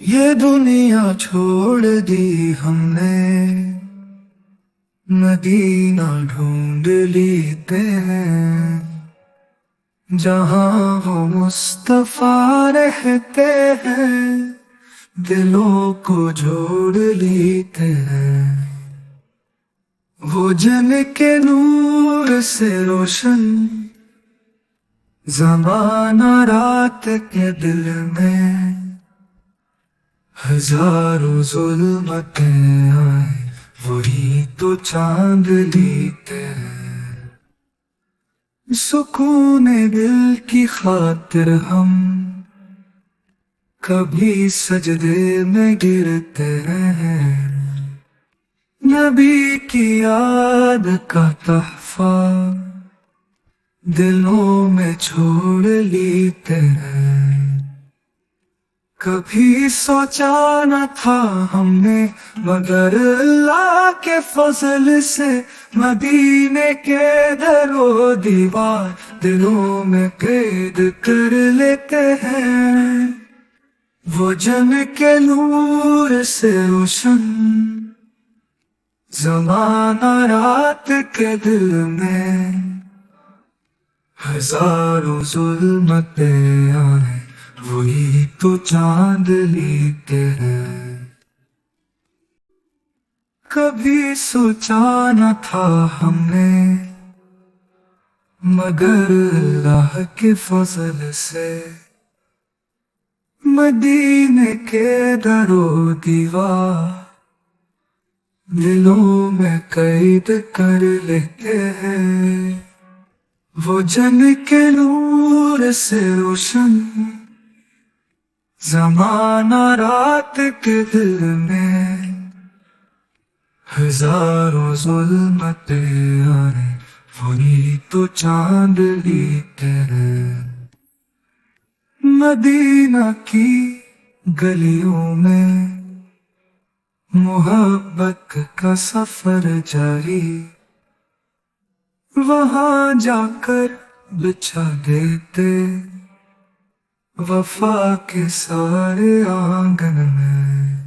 ये दुनिया छोड़ दी हमने, मदीना ढूंढ लेते हैं। जहाँ वो मुस्तफा रहते हैं, दिलों को जोड़ लेते हैं। वो जन के नूर से रोशन, ज़माना रात के दिल में। हजारों जुल्मतें आए, वही तो चांद लेते हैं। सुकून दिल की खातिर हम कभी सजदे में गिरते हैं। नबी की याद का तहफा दिलों में छोड़ लेते हैं। कभी सोचा न था हमने, मगर अल्लाह के फजल से मदीने के दरो दीवार दिलों में कैद कर लेते हैं। वो जन के नूर से रोशन, ज़माना रात के दिल में। हजारों जुल्मतें आए, वही तो चांद लेते हैं। कभी सोचा न था हमने, मगर अल्लाह के फजल से मदीने के दरो दीवार दिलों में कैद कर लेते हैं। वो जन के नूर से रोशन, ज़माना रात के दिल में। हजारों जुल्मतें आए, वही तो चांद लेते हैं। मदीना की गलियों में मोहब्बत का सफर जारी, वहां जाकर बिछा देते वफा के सारे आंगन में।